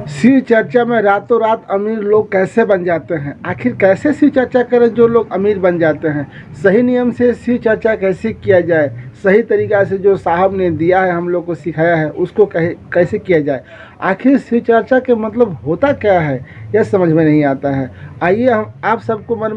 शिव चर्चा में रातों रात अमीर लोग कैसे बन जाते हैं? आखिर कैसे शिव चर्चा करें जो लोग अमीर बन जाते हैं? सही नियम से शिव चर्चा कैसे किया जाए? सही तरीक़ा से जो साहब ने दिया है, हम लोग को सिखाया है, उसको कैसे किया जाए? आखिर शिव चर्चा के मतलब होता क्या है, यह समझ में नहीं आता है। आइए हम आप सबको मन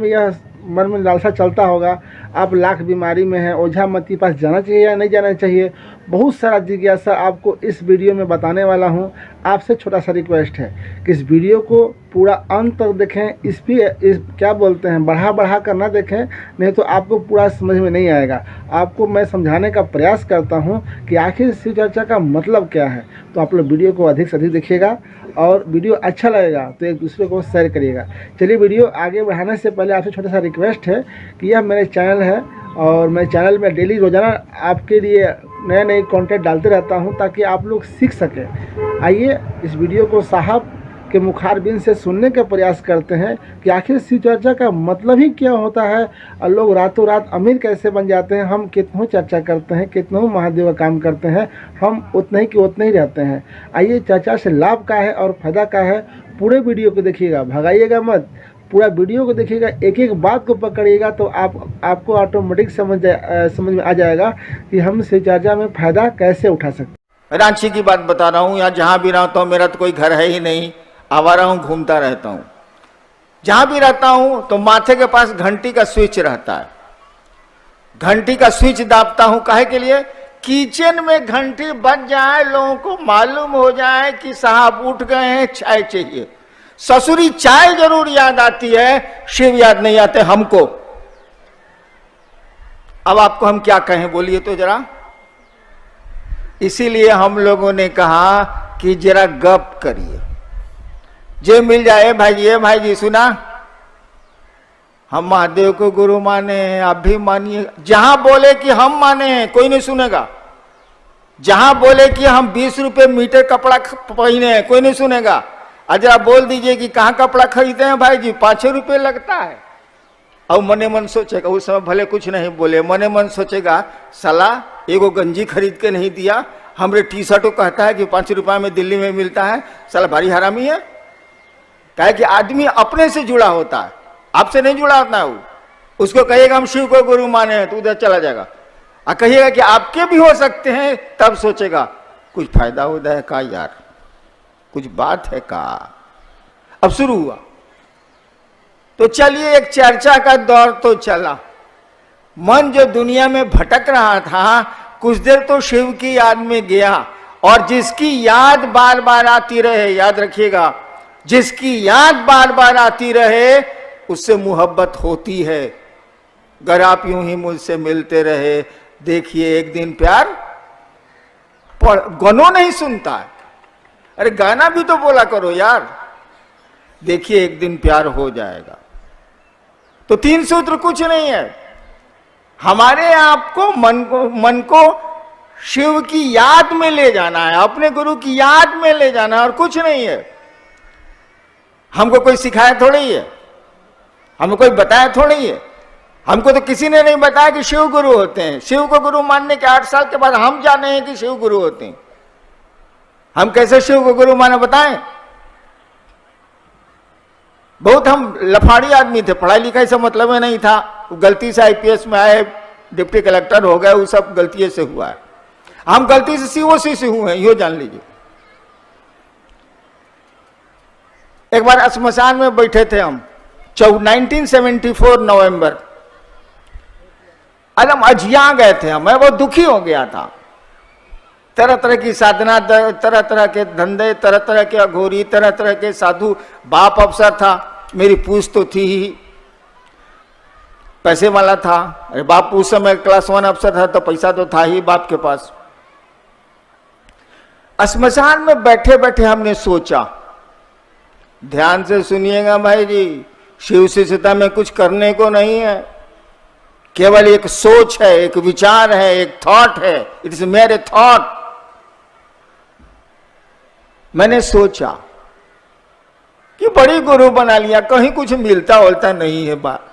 में लालसा चलता होगा, आप लाख बीमारी में हैं, ओझा मत के पास जाना चाहिए या नहीं जाना चाहिए, बहुत सारा जिज्ञासा आपको इस वीडियो में बताने वाला हूं। आपसे छोटा सा रिक्वेस्ट है कि इस वीडियो को पूरा अंत तक देखें। इस क्या बोलते हैं, बढ़ा कर ना देखें, नहीं तो आपको पूरा समझ में नहीं आएगा। आपको मैं समझाने का प्रयास करता हूं कि आखिर शिव चर्चा का मतलब क्या है। तो आप लोग वीडियो को अधिक से अधिक देखिएगा और वीडियो अच्छा लगेगा तो एक दूसरे को शेयर करिएगा। चलिए, वीडियो आगे बढ़ाने से पहले आपसे छोटा सा रिक्वेस्ट है कि यह मेरे चैनल है और मैं चैनल में डेली रोज़ाना आपके लिए नए कंटेंट डालते रहता हूं ताकि आप लोग सीख सकें। आइए इस वीडियो को साहब के मुखारबिन से सुनने का प्रयास करते हैं कि आखिर शिव चर्चा का मतलब ही क्या होता है और लोग रातों रात अमीर कैसे बन जाते हैं। हम कितनों चर्चा करते हैं, कितनों महादेव का काम करते हैं, हम उतने ही कि उतने ही रहते हैं। आइए, चर्चा से लाभ का है और फायदा का है, पूरे वीडियो को देखिएगा, भगाइएगा मत, पूरा वीडियो को देखिएगा, एक एक बात को पकड़िएगा तो आपको ऑटोमेटिक समझ में आ जाएगा कि हम शिव चर्चा में फ़ायदा कैसे उठा सकते हैं। रांची की बात बता रहा हूँ, यहाँ जहाँ भी रहता हूँ, मेरा तो कोई घर है ही नहीं, आवारा हूँ, घूमता रहता हूँ। जहाँ भी रहता हूँ तो माथे के पास घंटी का स्विच रहता है, घंटी का स्विच दाबता हूँ। काहे के लिए? किचन में घंटी बज जाए, लोगों को मालूम हो जाए कि साहब उठ गए हैं, चाय चाहिए। ससुरी चाय जरूर याद आती है, शिव याद नहीं आते हमको। अब आपको हम क्या कहें, बोलिए तो जरा। इसीलिए हम लोगों ने कहा कि जरा गप करिए, जे मिल जाए भाई जी सुना, हम महादेव को गुरु माने, आप भी मानिए। जहां बोले कि हम माने हैं, कोई नहीं सुनेगा। जहां बोले कि हम 20 रुपए मीटर कपड़ा पहने हैं, कोई नहीं सुनेगा। अजरा बोल दीजिए कि कहाँ कपड़ा खरीदते हैं भाई जी, 5 रुपये लगता है। और मने मन सोचेगा, उस समय भले कुछ नहीं बोले, मने मन सोचेगा साला एगो गंजी खरीद के नहीं दिया, हमरे टी शर्टों कहता है कि 5 रुपये में दिल्ली में मिलता है, साला भारी हरामी है। कहे कि आदमी अपने से जुड़ा होता है, आपसे नहीं जुड़ा होता है। वो उसको कहिएगा हम शिव को गुरु माने हैं तो उधर चला जाएगा, और कहिएगा कि आपके भी हो सकते हैं, तब सोचेगा कुछ फायदा होता है का यार, कुछ बात है का। अब शुरू हुआ तो चलिए, एक चर्चा का दौर तो चला। मन जो दुनिया में भटक रहा था, कुछ देर तो शिव की याद में गया, और जिसकी याद बार बार आती रहे, याद रखिएगा, जिसकी याद बार बार आती रहे उससे मोहब्बत होती है। अगर आप यूं ही मुझसे मिलते रहे, देखिए एक दिन प्यार गनों नहीं सुनता है। अरे गाना भी तो बोला करो यार। देखिए एक दिन प्यार हो जाएगा। तो 3 सूत्र कुछ नहीं है, हमारे आपको मन को शिव की याद में ले जाना है, अपने गुरु की याद में ले जाना है, और कुछ नहीं है। हमको कोई सिखाया थोड़ी है, हमको कोई बताया थोड़ी है। हमको तो किसी ने नहीं बताया कि शिव गुरु होते हैं। शिव को गुरु मानने के 8 साल के बाद हम जाने हैं कि शिव गुरु होते हैं। हम कैसे शिव को गुरु माने बताएं? बहुत हम लफाड़ी आदमी थे, पढ़ाई लिखाई से मतलब में नहीं था। गलती से आईपीएस में आए, डिप्टी कलेक्टर हो गए, वो सब गलती से हुआ है। हम गलती से सीओसी से हुए हैं, यो जान लीजिए। एक बार श्मशान में बैठे थे हम, 1974 नवंबर, एकदम अजिया गए थे हम, मैं बहुत दुखी हो गया था। तरह तरह की साधना, तरह तरह के धंधे, तरह तरह के अघोरी, तरह तरह के साधु। बाप अफसर था, मेरी पूछ तो थी ही, पैसे वाला था। अरे बाप उस समय क्लास 1 अफसर था तो पैसा तो था ही बाप के पास। श्मशान में बैठे बैठे हमने सोचा, ध्यान से सुनिएगा भाई जी, शिव शिष्यता में कुछ करने को नहीं है, केवल एक सोच है, एक विचार है, एक थॉट है। इट इज मेरे थॉट। मैंने सोचा कि बड़ी गुरु बना लिया, कहीं कुछ मिलता होता नहीं है बात।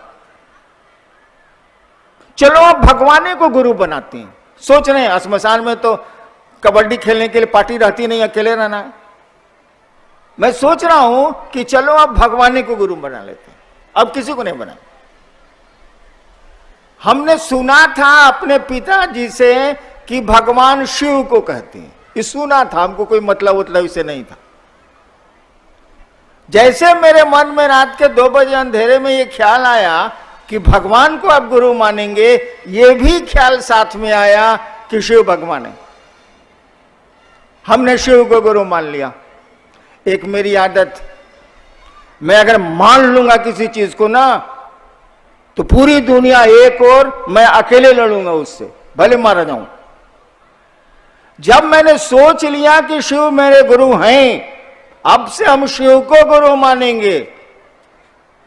चलो अब भगवाने को गुरु बनाते हैं। सोच रहे हैं श्मशान में तो कबड्डी खेलने के लिए पार्टी रहती नहीं, अकेले रहना है। मैं सोच रहा हूं कि चलो अब भगवान को गुरु बना लेते हैं, अब किसी को नहीं बना। हमने सुना था अपने पिताजी से कि भगवान शिव को कहते हैं, ये सुना था, हमको कोई मतलब इसे नहीं था। जैसे मेरे मन में रात के 2 बजे अंधेरे में ये ख्याल आया कि भगवान को आप गुरु मानेंगे, ये भी ख्याल साथ में आया कि शिव भगवान है। हमने शिव को गुरु मान लिया। एक मेरी आदत, मैं अगर मान लूंगा किसी चीज को ना, तो पूरी दुनिया एक और मैं अकेले लड़ूंगा उससे, भले मारा जाऊं। जब मैंने सोच लिया कि शिव मेरे गुरु हैं, अब से हम शिव को गुरु मानेंगे,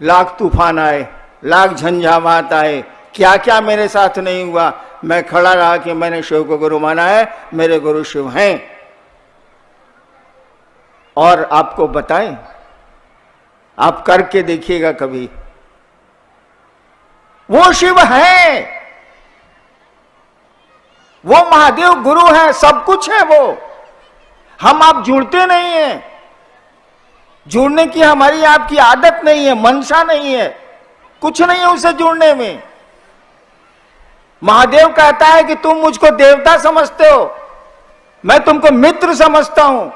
लाख तूफान आए, लाख झंझावात आए, क्या क्या मेरे साथ नहीं हुआ, मैं खड़ा रहा कि मैंने शिव को गुरु माना है, मेरे गुरु शिव हैं। और आपको बताएं, आप करके देखिएगा कभी, वो शिव है, वो महादेव गुरु है, सब कुछ है वो। हम आप जुड़ते नहीं हैं, जुड़ने की हमारी आपकी आदत नहीं है, मनसा नहीं है, कुछ नहीं है उससे जुड़ने में। महादेव कहता है कि तुम मुझको देवता समझते हो, मैं तुमको मित्र समझता हूं।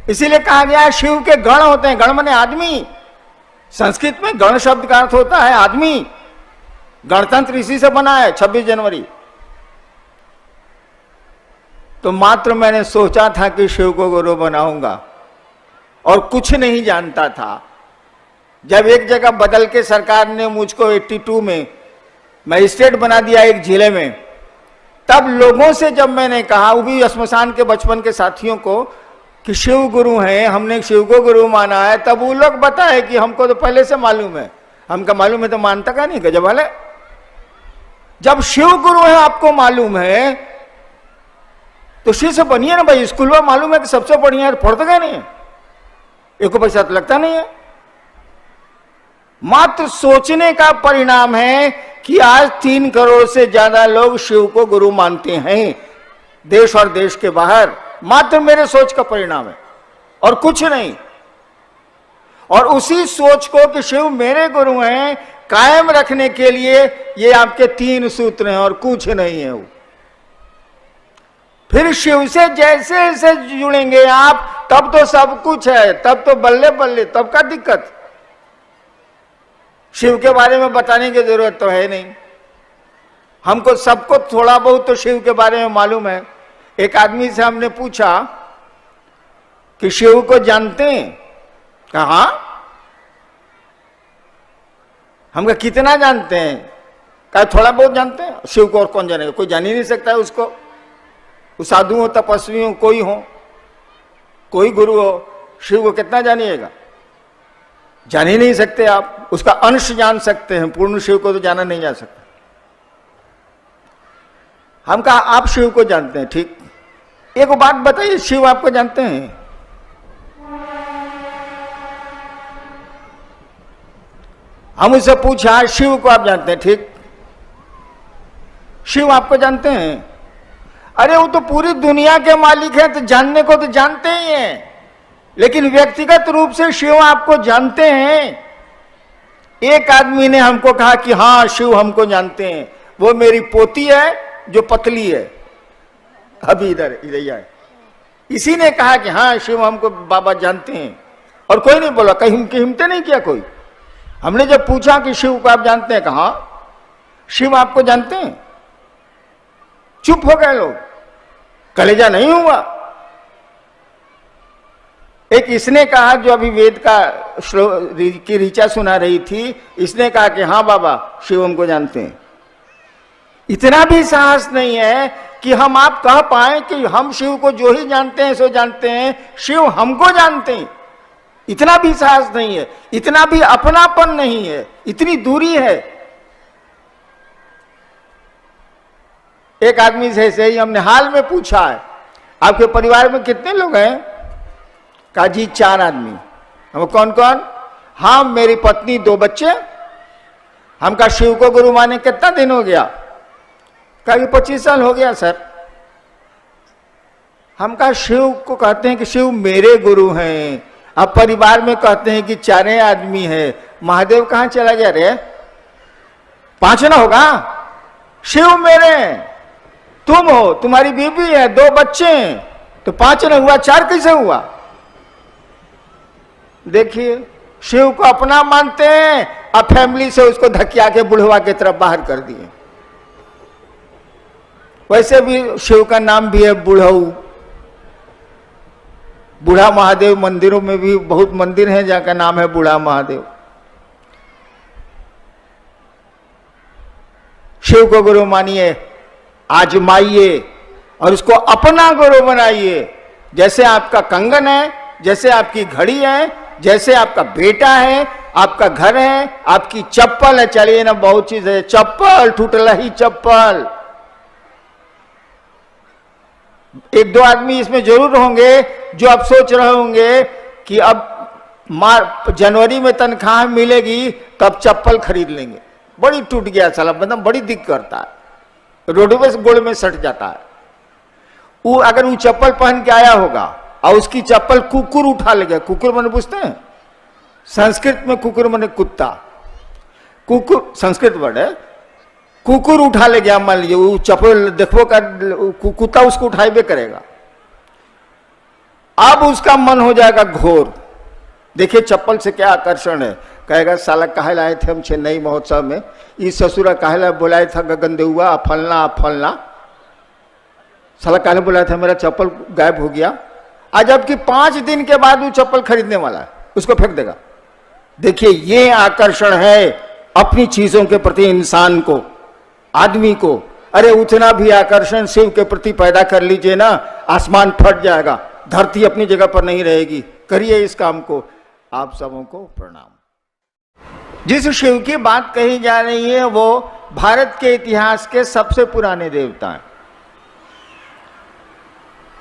इसीलिए कहा गया है शिव के गण होते हैं, गण माने आदमी। संस्कृत में गण शब्द का अर्थ होता है आदमी। गणतंत्र इसी से बना है, 26 जनवरी। तो मात्र मैंने सोचा था कि शिव को गुरु बनाऊंगा और कुछ नहीं जानता था। जब एक जगह बदल के सरकार ने मुझको 82 में मजिस्ट्रेट बना दिया एक जिले में, तब लोगों से जब मैंने कहा, वो भी श्मशान के बचपन के साथियों को, कि शिव गुरु हैं, हमने शिव को गुरु माना है, तब वो लोग बताए कि हमको तो पहले से मालूम है। हमका मालूम है तो मानता का नहीं, गजब वाले। जब शिव गुरु है आपको मालूम है तो शिव से बनिए ना भाई। स्कूल में मालूम है कि सबसे बढ़िया है, पढ़ते का नहीं है, एक पैसा तो लगता नहीं है। मात्र सोचने का परिणाम है कि आज 3 करोड़ से ज्यादा लोग शिव को गुरु मानते हैं, देश और देश के बाहर। मात्र मेरे सोच का परिणाम है और कुछ नहीं। और उसी सोच को कि शिव मेरे गुरु हैं, कायम रखने के लिए ये आपके 3 सूत्र हैं और कुछ नहीं है वो। फिर शिव से जैसे जैसे जुड़ेंगे आप, तब तो सब कुछ है, तब तो बल्ले बल्ले, तब का दिक्कत। शिव के बारे में बताने की जरूरत तो है नहीं, हमको सबको थोड़ा बहुत तो शिव के बारे में मालूम है। एक आदमी से हमने पूछा कि शिव को जानते हैं? कहा हमका कितना जानते हैं? कहा थोड़ा बहुत जानते हैं। शिव को और कौन जानेगा, कोई जान ही नहीं सकता है उसको। वो साधु हो, तपस्वी हो, कोई हो, कोई गुरु हो, शिव को कितना जानिएगा? जान ही नहीं सकते आप। उसका अंश जान सकते हैं, पूर्ण शिव को तो जाना नहीं जा सकता। हम कहा आप शिव को जानते हैं, ठीक। एक बात बताइए, शिव आपको जानते हैं? हम उससे पूछा शिव को आप जानते हैं, ठीक। शिव आपको जानते हैं? अरे वो तो पूरी दुनिया के मालिक हैं, तो जानने को तो जानते ही हैं, लेकिन व्यक्तिगत रूप से शिव आपको जानते हैं? एक आदमी ने हमको कहा कि हाँ शिव हमको जानते हैं, वो मेरी पोती है जो पतली है, अभी इधर आए। इसी ने कहा कि हाँ शिव हमको बाबा जानते हैं, और कोई नहीं बोला, कहीं हिम्मत नहीं किया कोई। हमने जब पूछा कि शिव को आप जानते हैं, कहा शिव आपको जानते हैं? चुप हो गए लोग, कलेजा नहीं हुआ। एक इसने कहा, जो अभी वेद का की ऋचा सुना रही थी, इसने कहा कि हाँ बाबा शिव हमको जानते हैं। इतना भी साहस नहीं है कि हम आप कह पाए कि हम शिव को जो ही जानते हैं सो जानते हैं, शिव हमको जानते हैं। इतना भी साहस नहीं है, इतना भी अपनापन नहीं है, इतनी दूरी है। एक आदमी से ऐसे ही हमने हाल में पूछा है, आपके परिवार में कितने लोग हैं? कहा जी 4 आदमी। हम कौन कौन? हाँ मेरी पत्नी, 2 बच्चे। हम कहा शिव को गुरु माने कितना दिन हो गया? कहा 25 साल हो गया सर। हम कहा शिव को कहते हैं कि शिव मेरे गुरु हैं। अब परिवार में कहते हैं कि चारे आदमी है, महादेव कहां चला गया रे? 5 ना होगा? शिव मेरे, तुम हो, तुम्हारी बीवी है, 2 बच्चे हैं, तो 5 ना हुआ, 4 कैसे हुआ? देखिए, शिव को अपना मानते हैं, अब फैमिली से उसको धकिया के बुढ़वा की तरफ बाहर कर दिए। वैसे भी शिव का नाम भी है बुढ़ऊ, बूढ़ा महादेव। मंदिरों में भी बहुत मंदिर हैं जहाँ का नाम है बूढ़ा महादेव। शिव को गुरु मानिए, आजमाइए और उसको अपना गुरु बनाइए। जैसे आपका कंगन है, जैसे आपकी घड़ी है, जैसे आपका बेटा है, आपका घर है, आपकी चप्पल है। चलिए ना, बहुत चीज है, चप्पल टूटला ही चप्पल। 1-2 आदमी इसमें जरूर होंगे जो अब सोच रहे होंगे कि अब जनवरी में तनख्वाह मिलेगी तब चप्पल खरीद लेंगे। बड़ी टूट गया साला, मतलब बड़ी दिक्कत करता है, रोडवे से गोड़ में सट जाता है। वो अगर वो चप्पल पहन के आया होगा और उसकी चप्पल कुकुर उठा ले गया। कुकुर मैंने पूछते हैं, संस्कृत में कुकुर मैंने कुत्ता, कुकुर संस्कृत वर्ड है। कुकुर उठा ले गया, मान लीजिए वो चप्पल देखो का कुत्ता उसको उठाइबे करेगा। अब उसका मन हो जाएगा घोर। देखिए चप्पल से क्या आकर्षण है। कहेगा साला काहे लाए थे हम चेन्नई महोत्सव में, इस ससुरा काहे लाए बुलाया था गगन हुआ फलना फलना, साला काहे बुलाया था, मेरा चप्पल गायब हो गया। आज जबकि 5 दिन के बाद वो चप्पल खरीदने वाला है, उसको फेंक देगा। देखिए ये आकर्षण है अपनी चीजों के प्रति इंसान को, आदमी को। अरे उतना भी आकर्षण शिव के प्रति पैदा कर लीजिए ना, आसमान फट जाएगा, धरती अपनी जगह पर नहीं रहेगी। करिए इस काम को। आप सबों को प्रणाम। जिस शिव की बात कही जा रही है वो भारत के इतिहास के सबसे पुराने देवता हैं।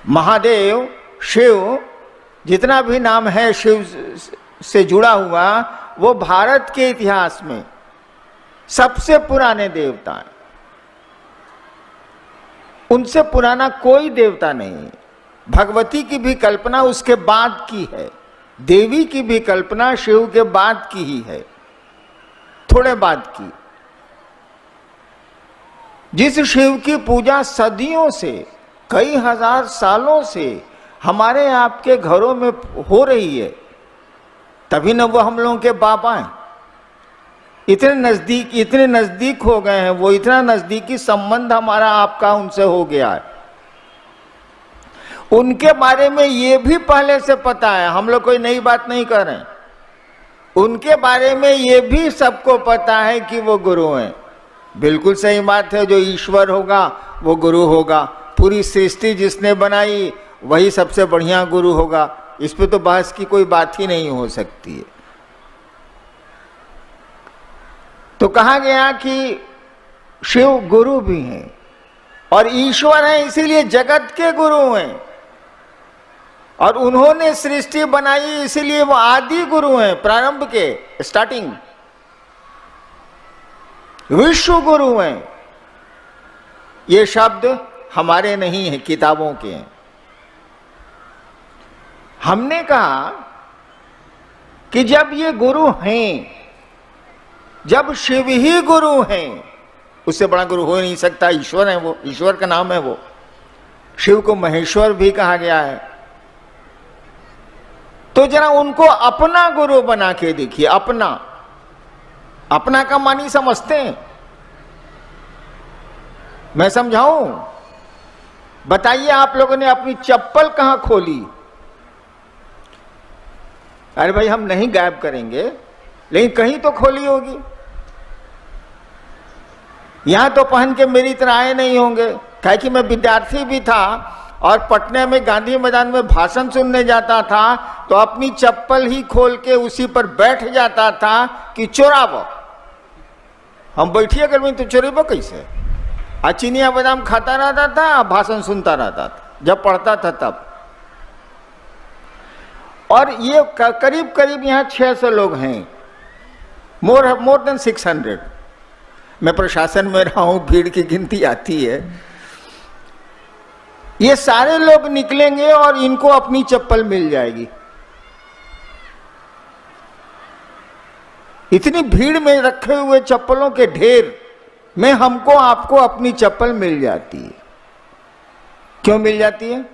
महादेव, शिव, जितना भी नाम है शिव से जुड़ा हुआ, वो भारत के इतिहास में सबसे पुराने देवता हैं। उनसे पुराना कोई देवता नहीं। भगवती की भी कल्पना उसके बाद की है, देवी की भी कल्पना शिव के बाद की ही है, थोड़े बाद की। जिस शिव की पूजा सदियों से, कई हजार सालों से हमारे आपके घरों में हो रही है, तभी न वो हम लोगों के बाबा हैं। इतने नजदीक हो गए हैं वो, इतना नजदीकी संबंध हमारा आपका उनसे हो गया है। उनके बारे में ये भी पहले से पता है, हम लोग कोई नई बात नहीं कर रहे हैं। उनके बारे में ये भी सबको पता है कि वो गुरु हैं। बिल्कुल सही बात है, जो ईश्वर होगा वो गुरु होगा। पूरी सृष्टि जिसने बनाई वही सबसे बढ़िया गुरु होगा। इस पे तो बहस की कोई बात ही नहीं हो सकती है। तो कहा गया कि शिव गुरु भी हैं और ईश्वर हैं, इसीलिए जगत के गुरु हैं। और उन्होंने सृष्टि बनाई, इसीलिए वो आदि गुरु हैं, प्रारंभ के, स्टार्टिंग। विश्व गुरु हैं। ये शब्द हमारे नहीं है, किताबों के हैं। हमने कहा कि जब ये गुरु हैं, जब शिव ही गुरु हैं, उससे बड़ा गुरु हो ही नहीं सकता। ईश्वर है वो, ईश्वर का नाम है वो। शिव को महेश्वर भी कहा गया है। तो जरा उनको अपना गुरु बना के देखिए। अपना, अपना का मानी समझते हैं? मैं समझाऊं? बताइए आप लोगों ने अपनी चप्पल कहां खोली? अरे भाई हम नहीं गायब करेंगे, लेकिन कहीं तो खोली होगी। यहां तो पहन के मेरी तरह आए नहीं होंगे, क्या कि मैं विद्यार्थी भी था और पटना में गांधी मैदान में भाषण सुनने जाता था तो अपनी चप्पल ही खोल के उसी पर बैठ जाता था कि चोराबो। हम बैठिए अगर मैं तो चोरेबो कैसे? चिनिया बादाम खाता रहता था, भाषण सुनता रहता था जब पढ़ता था तब। और ये करीब करीब यहाँ 600 लोग हैं, मोर देन 600। मैं प्रशासन में रहा हूँ, भीड़ की गिनती आती है। ये सारे लोग निकलेंगे और इनको अपनी चप्पल मिल जाएगी। इतनी भीड़ में रखे हुए चप्पलों के ढेर में हमको आपको अपनी चप्पल मिल जाती है। क्यों मिल जाती है?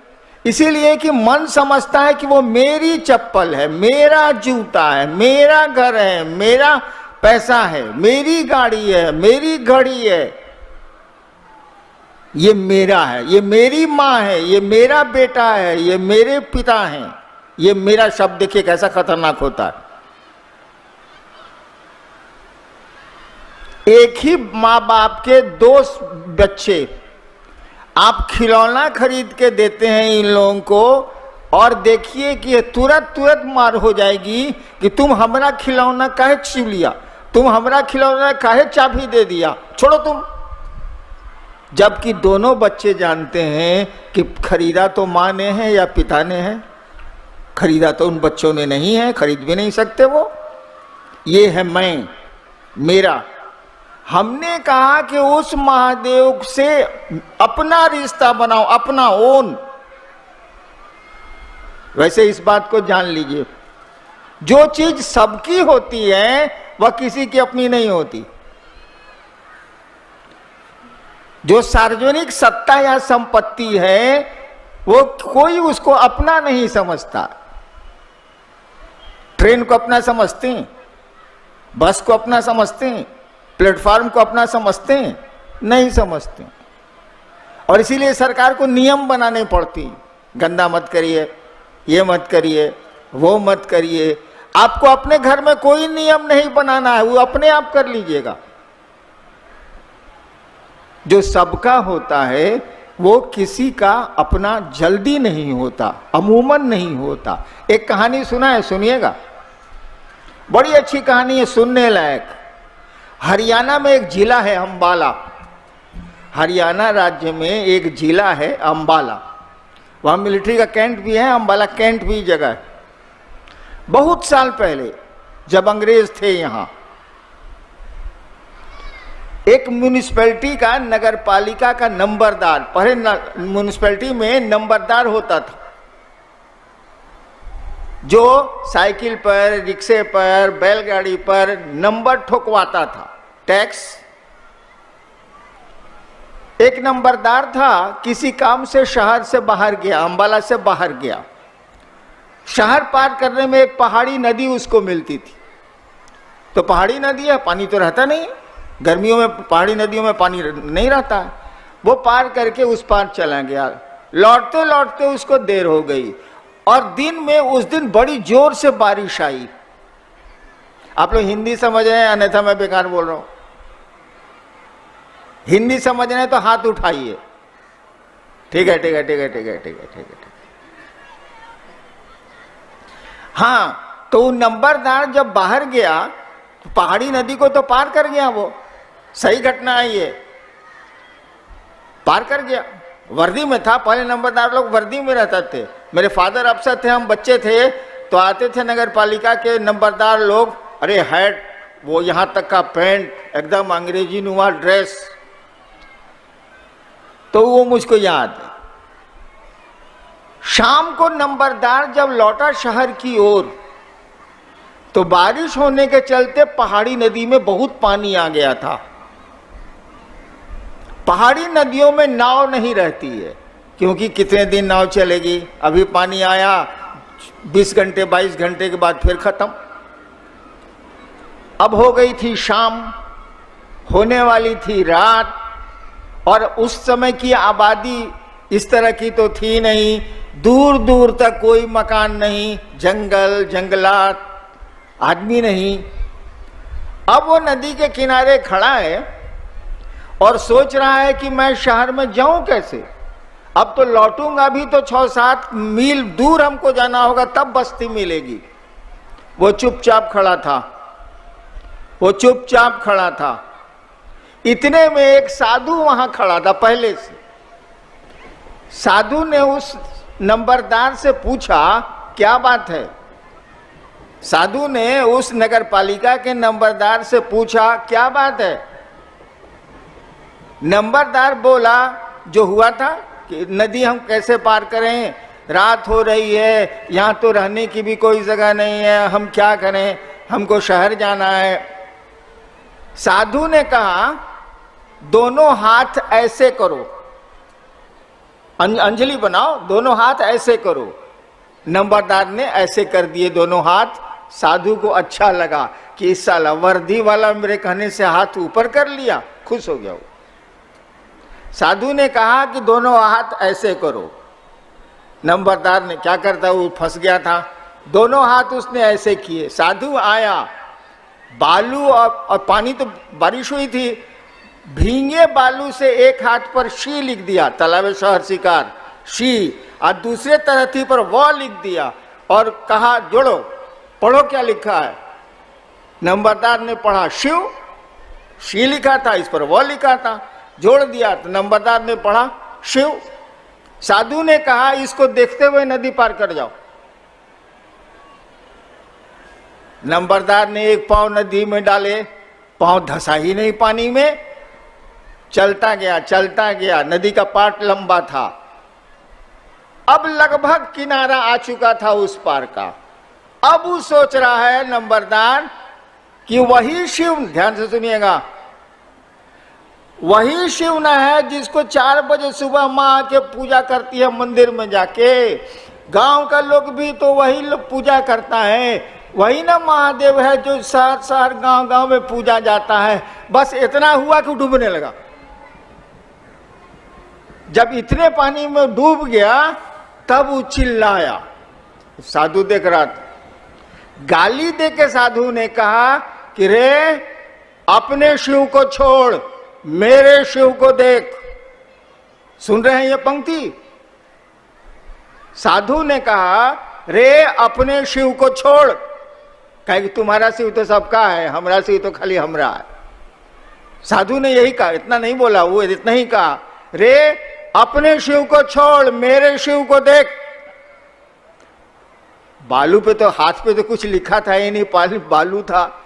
इसीलिए कि मन समझता है कि वो मेरी चप्पल है, मेरा जूता है, मेरा घर है, मेरा पैसा है, मेरी गाड़ी है, मेरी घड़ी है, ये मेरा है, ये मेरी माँ है, ये मेरा बेटा है, ये मेरे पिता हैं, ये मेरा। शब्द देखिए कैसा खतरनाक होता है। एक ही माँ बाप के दो बच्चे, आप खिलौना खरीद के देते हैं इन लोगों को, और देखिए कि ये तुरंत मार हो जाएगी कि तुम हमारा खिलौना काहे छीन लिया, तुम हमारा खिलौना काहे चाबी दे दिया, छोड़ो तुम। जबकि दोनों बच्चे जानते हैं कि खरीदा तो माँ ने है या पिता ने है, खरीदा तो उन बच्चों ने नहीं है, खरीद भी नहीं सकते वो। ये है मैं, मेरा। हमने कहा कि उस महादेव से अपना रिश्ता बनाओ, अपना ओन। वैसे इस बात को जान लीजिए, जो चीज सबकी होती है वह किसी की अपनी नहीं होती। जो सार्वजनिक सत्ता या संपत्ति है वो कोई उसको अपना नहीं समझता। ट्रेन को अपना समझते हैं, बस को अपना समझते हैं, प्लेटफॉर्म को अपना समझते हैं? नहीं समझते। और इसीलिए सरकार को नियम बनाने पड़ती, गंदा मत करिए, ये मत करिए, वो मत करिए। आपको अपने घर में कोई नियम नहीं बनाना है, वो अपने आप कर लीजिएगा। जो सबका होता है वो किसी का अपना जल्दी नहीं होता, अमूमन नहीं होता। एक कहानी सुना है, सुनिएगा, बड़ी अच्छी कहानी है, सुनने लायक। हरियाणा में एक जिला है अंबाला, हरियाणा राज्य में एक जिला है अंबाला, वहाँ मिलिट्री का कैंट भी है, अंबाला कैंट भी जगह है। बहुत साल पहले जब अंग्रेज थे यहाँ, एक म्यूनिसिपैलिटी का, नगर पालिका का नंबरदार, पहले म्यूनिसिपैलिटी में नंबरदार होता था जो साइकिल पर, रिक्शे पर, बैलगाड़ी पर नंबर ठोकवाता था, टैक्स। एक नंबरदार था, किसी काम से शहर से बाहर गया, अंबाला से बाहर गया। शहर पार करने में एक पहाड़ी नदी उसको मिलती थी। तो पहाड़ी नदी है, पानी तो रहता नहीं, गर्मियों में पहाड़ी नदियों में पानी नहीं रहता। वो पार करके उस पार चला गया। लौटते लौटते उसको देर हो गई, और दिन में उस दिन बड़ी जोर से बारिश आई। आप लोग हिंदी समझ रहे हैं, अन्यथा मैं बेकार बोल रहा हूं। हिंदी समझ रहे हैं तो हाथ उठाइए। ठीक है, ठीक है, ठीक है, ठीक है, ठीक है, ठीक है। हाँ, तो नंबरदार जब बाहर गया तो पहाड़ी नदी को तो पार कर गया, वो सही घटना है, ये पार कर गया। वर्दी में था, पहले नंबरदार लोग वर्दी में रहते थे। मेरे फादर अफसर थे, हम बच्चे थे तो आते थे नगर पालिका के नंबरदार लोग, अरे हैट, वो यहां तक का पैंट, एकदम अंग्रेजी नुमा ड्रेस। तो वो मुझको याद है। शाम को नंबरदार जब लौटा शहर की ओर तो बारिश होने के चलते पहाड़ी नदी में बहुत पानी आ गया था। पहाड़ी नदियों में नाव नहीं रहती है, क्योंकि कितने दिन नाव चलेगी। अभी पानी आया, 20 घंटे 22 घंटे के बाद फिर खत्म। अब हो गई थी शाम, होने वाली थी रात, और उस समय की आबादी इस तरह की तो थी नहीं, दूर दूर तक कोई मकान नहीं, जंगल जंगलात, आदमी नहीं। अब वो नदी के किनारे खड़ा है और सोच रहा है कि मैं शहर में जाऊं कैसे। अब तो लौटूंगा भी तो 6-7 मील दूर हमको जाना होगा, तब बस्ती मिलेगी। वो चुपचाप खड़ा था, वो चुपचाप खड़ा था। इतने में एक साधु वहां खड़ा था पहले से। साधु ने उस नंबरदार से पूछा, क्या बात है। साधु ने उस नगर पालिका के नंबरदार से पूछा, क्या बात है। नंबरदार बोला, जो हुआ था कि नदी हम कैसे पार करें, रात हो रही है, यहाँ तो रहने की भी कोई जगह नहीं है, हम क्या करें, हमको शहर जाना है। साधु ने कहा दोनों हाथ ऐसे करो, अंजलि बनाओ, दोनों हाथ ऐसे करो। नंबरदार ने ऐसे कर दिए दोनों हाथ। साधु को अच्छा लगा कि इस साला वर्दी वाला मेरे कहने से हाथ ऊपर कर लिया, खुश हो गया वो। साधु ने कहा कि दोनों हाथ ऐसे करो। नंबरदार ने क्या करता, वो फंस गया था, दोनों हाथ उसने ऐसे किए। साधु आया, बालू और पानी तो बारिश हुई थी, भींगे बालू से एक हाथ पर शी लिख दिया, तालाब शहर शिकार शी, और दूसरे तरथी पर व लिख दिया और कहा जोड़ो, पढ़ो क्या लिखा है। नंबरदार ने पढ़ा शिव, शी लिखा था, इस पर व लिखा था, जोड़ दिया तो नंबरदार ने पढ़ा शिव। साधु ने कहा इसको देखते हुए नदी पार कर जाओ। नंबरदार ने एक पांव नदी में डाले, पांव धंसा ही नहीं पानी में, चलता गया, नदी का पाट लंबा था, अब लगभग किनारा आ चुका था उस पार का। अब वो सोच रहा है नंबरदार कि वही शिव, ध्यान से सुनिएगा, वही शिव न है जिसको 4 बजे सुबह माँ आके पूजा करती है मंदिर में जाके। गांव का लोग भी तो वही लोग पूजा करता है, वही ना महादेव है जो शहर शहर गांव गांव में पूजा जाता है। बस इतना हुआ कि डूबने लगा। जब इतने पानी में डूब गया तब वो चिल्लाया। साधु देख रहा था, गाली दे के साधु ने कहा कि रे अपने शिव को छोड़, मेरे शिव को देख। सुन रहे हैं ये पंक्ति? साधु ने कहा रे अपने शिव को छोड़, कहे कि तुम्हारा शिव तो सबका है, हमारा शिव तो खाली हमरा है। साधु ने यही कहा, इतना नहीं बोला, वो इतना ही कहा, रे अपने शिव को छोड़, मेरे शिव को देख। बालू पे तो, हाथ पे तो कुछ लिखा था ही नहीं, बालू था।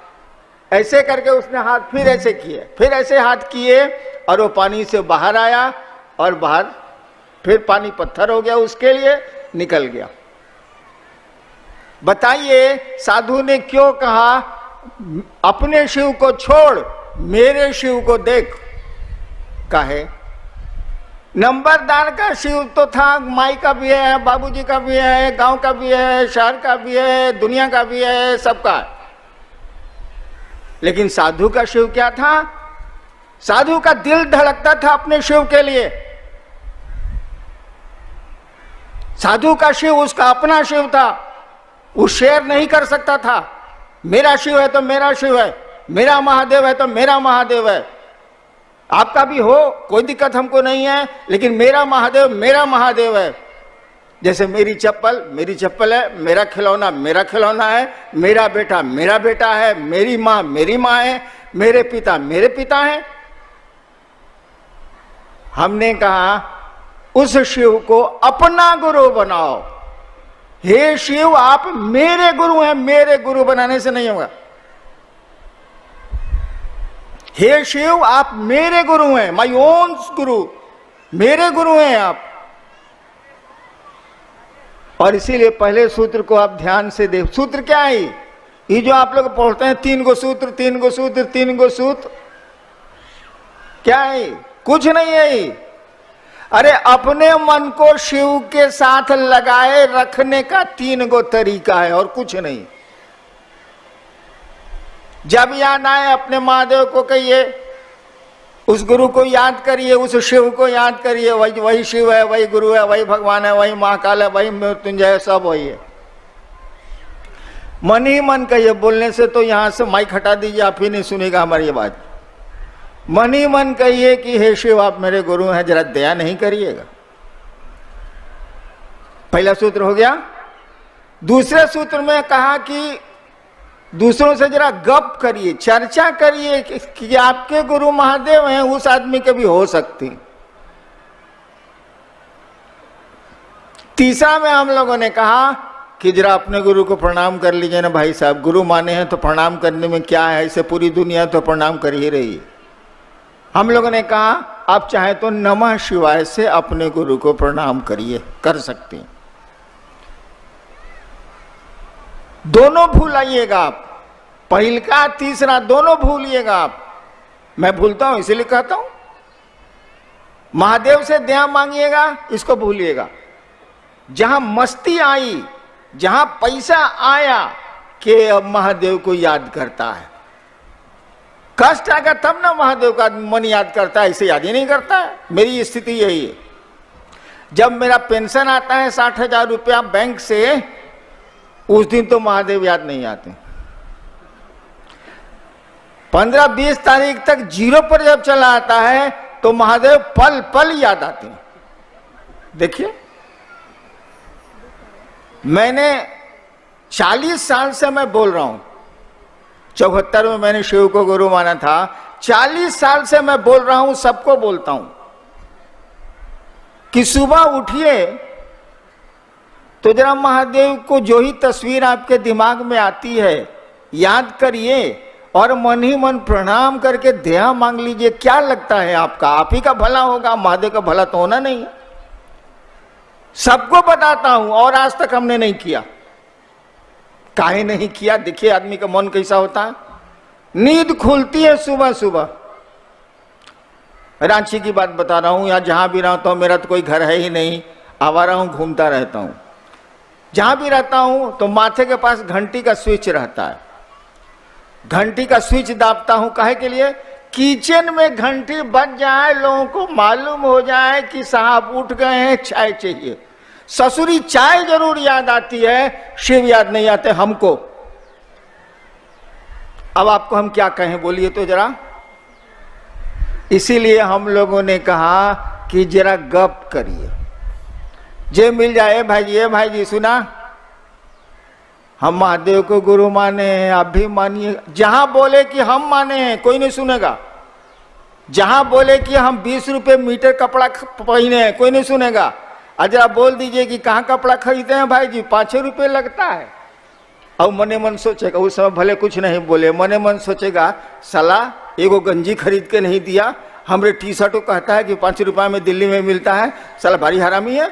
ऐसे करके उसने हाथ फिर ऐसे किए, फिर ऐसे हाथ किए और वो पानी से बाहर आया और बाहर फिर पानी पत्थर हो गया, उसके लिए निकल गया। बताइए साधु ने क्यों कहा अपने शिव को छोड़, मेरे शिव को देख? काहे? नंबरदार का शिव तो था, माई का भी है, बाबूजी का भी है, गांव का भी है, शहर का भी है, दुनिया का भी है, सबका। लेकिन साधु का शिव क्या था? साधु का दिल धड़कता था अपने शिव के लिए। साधु का शिव उसका अपना शिव था, वो शेयर नहीं कर सकता था। मेरा शिव है तो मेरा शिव है, मेरा महादेव है तो मेरा महादेव है। आपका भी हो, कोई दिक्कत हमको नहीं है, लेकिन मेरा महादेव है। जैसे मेरी चप्पल है, मेरा खिलौना है, मेरा बेटा है, मेरी माँ है, मेरे पिता हैं। हमने कहा उस शिव को अपना गुरु बनाओ। हे शिव आप मेरे गुरु हैं, मेरे गुरु बनाने से नहीं होगा। हे शिव आप मेरे गुरु हैं, माई ओन गुरु, मेरे गुरु हैं आप। और इसीलिए पहले सूत्र को आप ध्यान से देख। सूत्र क्या है? ये जो आप लोग पढ़ते हैं 3 गो सूत्र, क्या है? कुछ नहीं है। अरे अपने मन को शिव के साथ लगाए रखने का 3 गो तरीका है और कुछ नहीं। जब याद आए अपने महादेव को कहिए, उस गुरु को याद करिए, उस शिव को याद करिए। वही शिव है, वही गुरु है, वही भगवान है, वही महाकाल है, वही मृत्युंजय, सब वही है। मन ही मन कहिए। बोलने से तो यहां से माइक हटा दीजिए, आप ही नहीं सुनेगा हमारी ये बात। मन ही मन कहिए कि हे शिव आप मेरे गुरु हैं, जरा दया नहीं करिएगा। पहला सूत्र हो गया। दूसरे सूत्र में कहा कि दूसरों से जरा गप करिए, चर्चा करिए कि आपके गुरु महादेव हैं, उस आदमी के भी हो सकती। तीसरा में हम लोगों ने कहा कि जरा अपने गुरु को प्रणाम कर लीजिए ना भाई साहब। गुरु माने हैं तो प्रणाम करने में क्या है, इसे पूरी दुनिया तो प्रणाम कर ही रही है। हम लोगों ने कहा आप चाहे तो नमः शिवाय से अपने गुरु को प्रणाम करिए, कर सकते हैं। दोनों भूल आइएगा आप, पहिलका तीसरा दोनों भूलिएगा आप। मैं भूलता हूं इसीलिए कहता हूं, महादेव से दया मांगिएगा, इसको भूलिएगा। जहां मस्ती आई, जहां पैसा आया कि अब महादेव को याद करता है, कष्ट आएगा तब ना महादेव का मन याद करता है, इसे याद ही नहीं करता है। मेरी स्थिति यही है। जब मेरा पेंशन आता है 60,000 रुपया बैंक से, उस दिन तो महादेव याद नहीं आते। 15-20 तारीख तक जीरो पर जब चला आता है तो महादेव पल पल याद आते हैं। देखिए, मैंने 40 साल से मैं बोल रहा हूं, 74 में मैंने शिव को गुरु माना था। 40 साल से मैं बोल रहा हूं, सबको बोलता हूं कि सुबह उठिए तो जरा महादेव को जो ही तस्वीर आपके दिमाग में आती है याद करिए और मन ही मन प्रणाम करके दया मांग लीजिए। क्या लगता है आपका, आप ही का भला होगा, महादेव का भला तो होना नहीं है। सबको बताता हूं और आज तक हमने नहीं किया। काहे नहीं किया? देखिए आदमी का मन कैसा होता है। नींद खुलती है सुबह सुबह। रांची की बात बता रहा हूं, या जहां भी रहता हूं, मेरा तो कोई घर है ही नहीं, आवारा हूं, घूमता रहता हूं। जहां भी रहता हूं तो माथे के पास घंटी का स्विच रहता है। घंटी का स्विच दाबता हूं, काहे के लिए? किचन में घंटी बज जाए, लोगों को मालूम हो जाए कि साहब उठ गए हैं, चाय चाहिए। ससुरी चाय जरूर याद आती है, शिव याद नहीं आते हमको। अब आपको हम क्या कहें, बोलिए तो जरा। इसीलिए हम लोगों ने कहा कि जरा गप करिए। जे मिल जाए भाई जी सुना, हम महादेव को गुरु माने हैं, आप भी मानिए। जहां बोले कि हम माने हैं, कोई नहीं सुनेगा। जहां बोले कि हम 20 रुपए मीटर कपड़ा पहने हैं, कोई नहीं सुनेगा। अगर आप बोल दीजिए कि कहाँ कपड़ा खरीदे हैं भाई जी, 5 रुपए लगता है, और मने मन सोचेगा, उस समय भले कुछ नहीं बोले, मने मन सोचेगा साला एगो गंजी खरीद के नहीं दिया, हमरे टी शर्ट को कहता है कि 5 रुपए में दिल्ली में मिलता है, साला भारी हरामी है।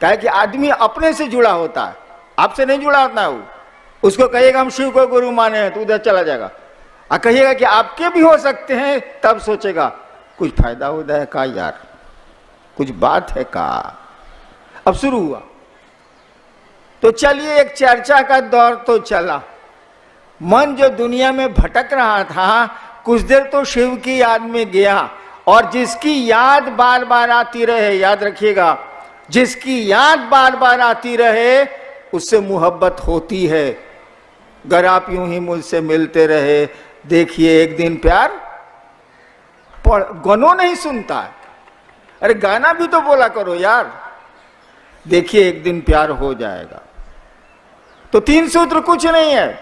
कहे कि आदमी अपने से जुड़ा होता है, आपसे नहीं जुड़ा होता है। वो उसको कहिएगा हम शिव को गुरु माने हैं तो उधर चला जाएगा, और कहिएगा कि आपके भी हो सकते हैं, तब सोचेगा कुछ फायदा होता है का यार, कुछ बात है का। अब शुरू हुआ तो चलिए, एक चर्चा का दौर तो चला। मन जो दुनिया में भटक रहा था, कुछ देर तो शिव की याद में गया, और जिसकी याद बार बार आती रहे, याद रखिएगा, जिसकी याद बार बार आती रहे उससे मोहब्बत होती है। अगर आप यूं ही मुझसे मिलते रहे, देखिए एक दिन प्यार गनों नहीं सुनता है। अरे गाना भी तो बोला करो यार। देखिए एक दिन प्यार हो जाएगा। तो 3 सूत्र कुछ नहीं है,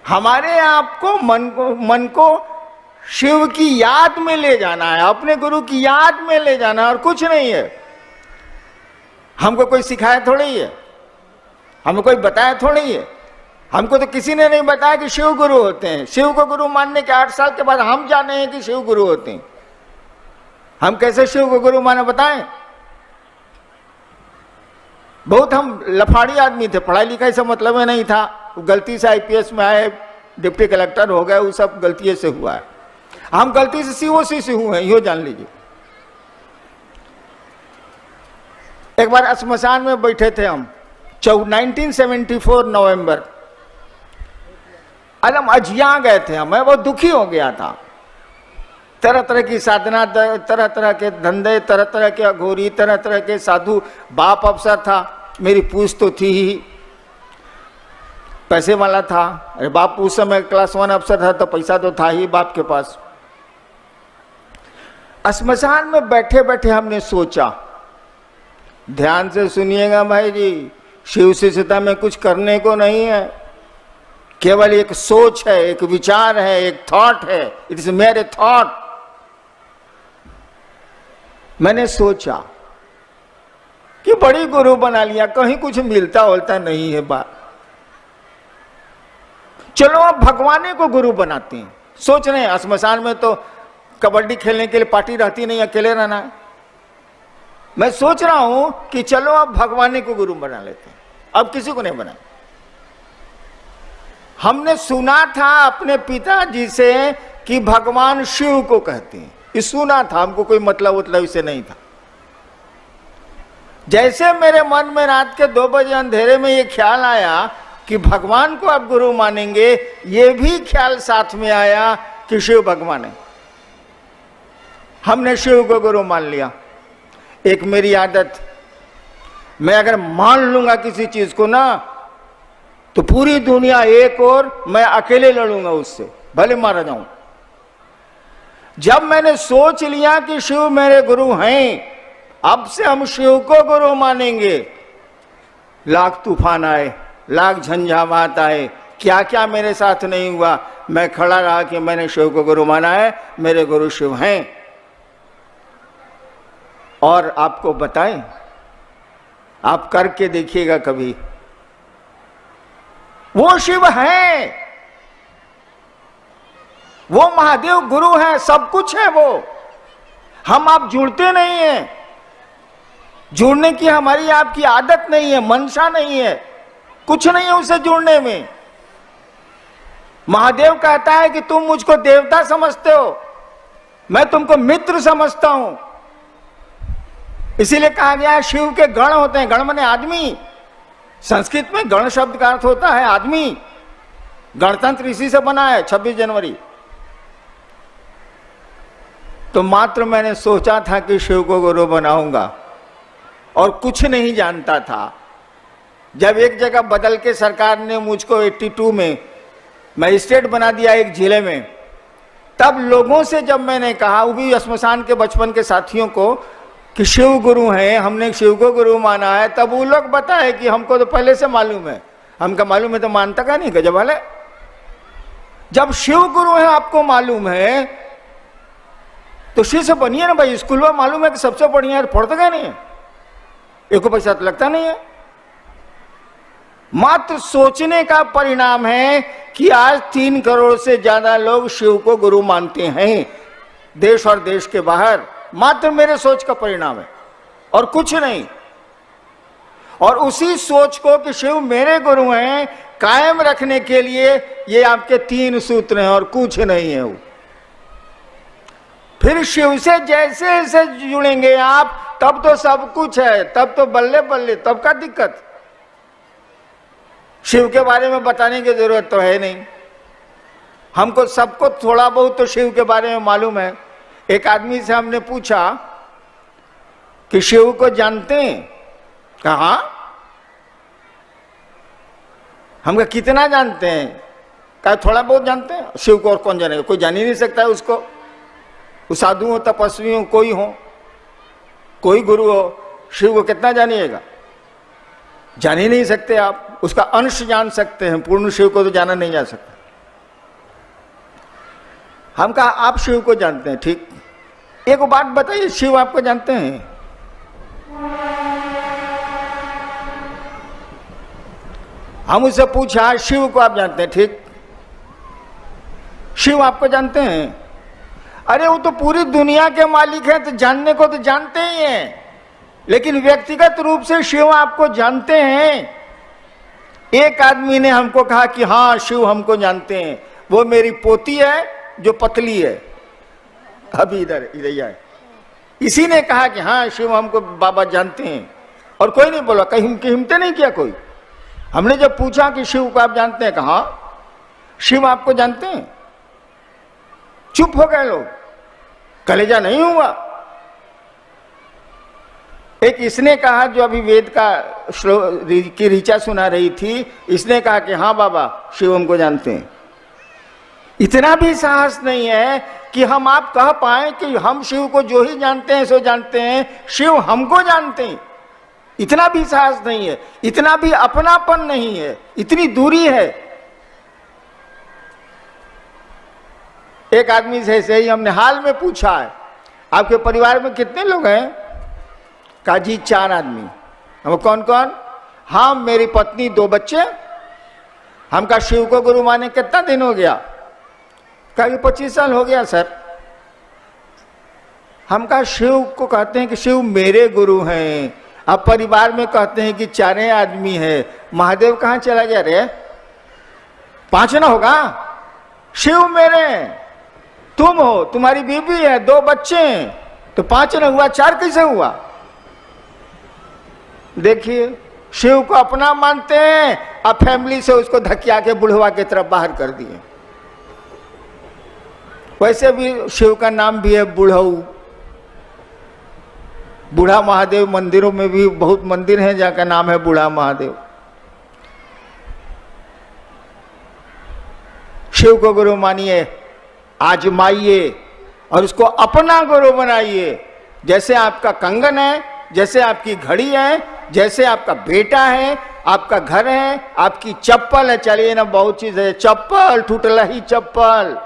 हमारे आपको मन को शिव की याद में ले जाना है, अपने गुरु की याद में ले जाना है, और कुछ नहीं है। हमको कोई सिखाया थोड़ी है, हमको कोई बताया थोड़ी है। हमको तो किसी ने नहीं बताया कि शिव गुरु होते हैं। शिव को गुरु मानने के 8 साल के बाद हम जाने हैं कि शिव गुरु होते हैं। हम कैसे शिव को गुरु माने बताएं? बहुत हम लफाड़ी आदमी थे, पढ़ाई लिखाई से मतलब नहीं था। गलती से IPS में आए, डिप्टी कलेक्टर हो गए, वो सब गलती से हुआ है। हम गलती से COC से हुए हैं, यो जान लीजिए। एक बार श्मशान में बैठे थे हम, 1974 नवंबर, अलम अजिया गए थे हम। मैं बहुत दुखी हो गया था। तरह तरह की साधना, तरह तरह के धंधे, तरह तरह के अघोरी, तरह तरह के साधु। बाप अफसर था, मेरी पूछ तो थी ही, पैसे वाला था। अरे बाप उस समय क्लास 1 अफसर था, तो पैसा तो था ही बाप के पास। श्मशान में बैठे बैठे हमने सोचा, ध्यान से सुनिएगा भाई जी, शिव शिष्यता में कुछ करने को नहीं है, केवल एक सोच है, एक विचार है, एक थॉट है। इट इज मेरे थॉट। मैंने सोचा कि बड़ी गुरु बना लिया, कहीं कुछ मिलता होता नहीं है बात। चलो अब भगवाने को गुरु बनाते हैं। सोच रहे हैं श्मशान में तो कबड्डी खेलने के लिए पार्टी रहती नहीं, अकेले रहना है। मैं सोच रहा हूं कि चलो अब भगवान को गुरु बना लेते हैं, अब किसी को नहीं बना। हमने सुना था अपने पिताजी से कि भगवान शिव को कहते हैं, ये सुना था, हमको कोई मतलब इससे नहीं था। जैसे मेरे मन में रात के 2 बजे अंधेरे में ये ख्याल आया कि भगवान को आप गुरु मानेंगे, ये भी ख्याल साथ में आया कि शिव भगवान है। हमने शिव को गुरु मान लिया। एक मेरी आदत, मैं अगर मान लूंगा किसी चीज को ना, तो पूरी दुनिया एक और मैं अकेले लड़ूंगा उससे, भले मारा जाऊं। जब मैंने सोच लिया कि शिव मेरे गुरु हैं, अब से हम शिव को गुरु मानेंगे, लाख तूफान आए, लाख झंझावात आए, क्या क्या मेरे साथ नहीं हुआ, मैं खड़ा रहा कि मैंने शिव को गुरु माना है, मेरे गुरु शिव हैं। और आपको बताएं, आप करके देखिएगा कभी, वो शिव हैं, वो महादेव गुरु हैं, सब कुछ है वो। हम आप जुड़ते नहीं हैं, जुड़ने की हमारी आपकी आदत नहीं है, मंशा नहीं है, कुछ नहीं है उससे जुड़ने में। महादेव कहता है कि तुम मुझको देवता समझते हो, मैं तुमको मित्र समझता हूं। इसीलिए कहा गया है शिव के गण होते हैं, गण माने आदमी। संस्कृत में गण शब्द का अर्थ होता है आदमी। गणतंत्र इसी से बना है, 26 जनवरी। तो मात्र मैंने सोचा था कि शिव को गुरु बनाऊंगा और कुछ नहीं जानता था। जब एक जगह बदल के सरकार ने मुझको 82 में मजिस्ट्रेट बना दिया एक जिले में, तब लोगों से जब मैंने कहा, वो भी श्मशान के बचपन के साथियों को, कि शिव गुरु हैं, हमने शिव को गुरु माना है, तब वो लोग बताए कि हमको तो पहले से मालूम है। हमका मालूम है तो मानता का नहीं, गजब वाले। जब शिव गुरु है आपको मालूम है तो शिव से बनिए ना भाई। स्कूल में मालूम है कि सबसे बढ़िया है, पढ़ते का नहीं है, एक पैसा तो लगता नहीं है। मात्र सोचने का परिणाम है कि आज 3 करोड़ से ज्यादा लोग शिव को गुरु मानते हैं, देश और देश के बाहर। मात्र मेरे सोच का परिणाम है और कुछ नहीं। और उसी सोच को कि शिव मेरे गुरु हैं, कायम रखने के लिए ये आपके 3 सूत्र हैं और कुछ नहीं है वो। फिर शिव से जैसे जैसे जुड़ेंगे आप, तब तो सब कुछ है, तब तो बल्ले बल्ले, तब का दिक्कत। शिव के बारे में बताने की जरूरत तो है नहीं, हमको सबको थोड़ा बहुत तो शिव के बारे में मालूम है। एक आदमी से हमने पूछा कि शिव को जानते हैं? कहा हमका कितना जानते हैं? कहा थोड़ा बहुत जानते हैं। शिव को और कौन जानेगा, कोई जान ही नहीं सकता है उसको। वो साधु हो, तपस्वी हो, कोई हो, कोई गुरु हो, शिव को कितना जानिएगा? जान ही नहीं सकते आप। उसका अंश जान सकते हैं, पूर्ण शिव को तो जाना नहीं जा सकता। हम कहा आप शिव को जानते हैं, ठीक। एक बात बताइए, शिव आपको जानते हैं? हम उससे पूछा शिव को आप जानते हैं, ठीक। शिव आपको जानते हैं? अरे वो तो पूरी दुनिया के मालिक हैं, तो जानने को तो जानते ही हैं, लेकिन व्यक्तिगत रूप से शिव आपको जानते हैं? एक आदमी ने हमको कहा कि हाँ शिव हमको जानते हैं, वो मेरी पोती है जो पतली है, अभी इधर है। इसी ने कहा कि हाँ शिव हमको बाबा जानते हैं, और कोई नहीं बोला, कहीं हिम्मत नहीं किया कोई। हमने जब पूछा कि शिव को आप जानते हैं, कहा शिव आपको जानते हैं? चुप हो गए लोग, कलेजा नहीं हुआ। एक इसने कहा, जो अभी वेद का श्लोक की ऋचा सुना रही थी, इसने कहा कि हाँ बाबा शिव हमको जानते हैं। इतना भी साहस नहीं है कि हम आप कह पाए कि हम शिव को जो ही जानते हैं सो जानते हैं, शिव हमको जानते हैं। इतना भी साहस नहीं है, इतना भी अपनापन नहीं है, इतनी दूरी है। एक आदमी से ऐसे ही हमने हाल में पूछा है, आपके परिवार में कितने लोग हैं? कहा जी 4 आदमी। हम कौन कौन? हाँ मेरी पत्नी, 2 बच्चे। हम कहा शिव को गुरु माने कितना दिन हो गया? कहा 25 साल हो गया सर। हम कहा शिव को कहते हैं कि शिव मेरे गुरु हैं। अब परिवार में कहते हैं कि चारे आदमी है, महादेव कहाँ चला गया रे? 5 ना होगा? शिव मेरे, तुम हो, तुम्हारी बीबी है, 2 बच्चे हैं, तो 5 ना हुआ, 4 कैसे हुआ? देखिए, शिव को अपना मानते हैं, अब फैमिली से उसको धकिया के बुढ़वा की तरफ बाहर कर दिए। वैसे भी शिव का नाम भी है बुढ़ऊ, बूढ़ा महादेव। मंदिरों में भी बहुत मंदिर हैं जहाँ का नाम है बूढ़ा महादेव। शिव को गुरु मानिए, आजमाइए और उसको अपना गुरु बनाइए। जैसे आपका कंगन है, जैसे आपकी घड़ी है, जैसे आपका बेटा है, आपका घर है, आपकी चप्पल है। चलिए ना, बहुत चीज है, चप्पल टूटला ही चप्पल।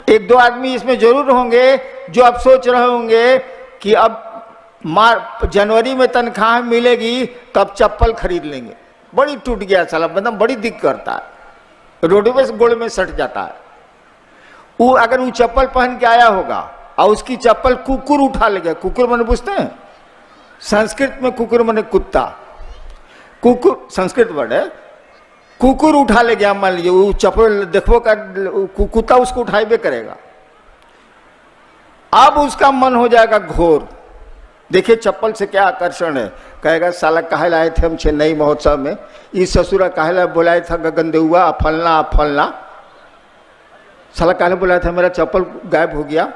1-2 आदमी इसमें जरूर होंगे जो अब सोच रहे होंगे कि अब जनवरी में तनख्वाह मिलेगी तब चप्पल खरीद लेंगे। बड़ी टूट गया साला, मतलब बड़ी दिक्कत करता है, रोडवे से गोड़ में सट जाता है। वो अगर वो चप्पल पहन के आया होगा और उसकी चप्पल कुकुर उठा ले गया। कुकुर मैंने पूछते हैं, संस्कृत में कुकुर मैंने कुत्ता, कुकुर संस्कृत वर्ड है। कुकुर उठा ले गया, मान लीजिए वो चप्पल देखो का कुत्ता उसको उठाइबे करेगा। अब उसका मन हो जाएगा घोर। देखिए चप्पल से क्या आकर्षण है, कहेगा साला काहे लाए थे हम चेन्नई महोत्सव में, इस ससुरा काहे लाए बुलाया था गगनदेहुआ फलना फलना, साला काहे बुलाया था, मेरा चप्पल गायब हो गया।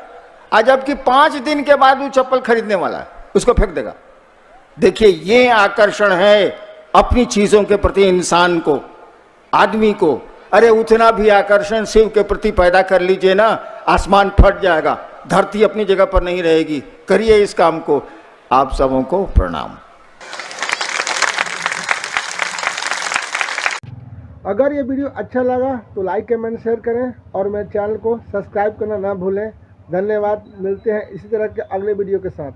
आज जबकि 5 दिन के बाद वो चप्पल खरीदने वाला है, उसको फेंक देगा। देखिए ये आकर्षण है अपनी चीजों के प्रति इंसान को, आदमी को। अरे उतना भी आकर्षण शिव के प्रति पैदा कर लीजिए ना, आसमान फट जाएगा, धरती अपनी जगह पर नहीं रहेगी। करिए इस काम को। आप सबों को प्रणाम। अगर ये वीडियो अच्छा लगा तो लाइक कमेंट शेयर करें और मेरे चैनल को सब्सक्राइब करना ना भूलें। धन्यवाद। मिलते हैं इसी तरह के अगले वीडियो के साथ।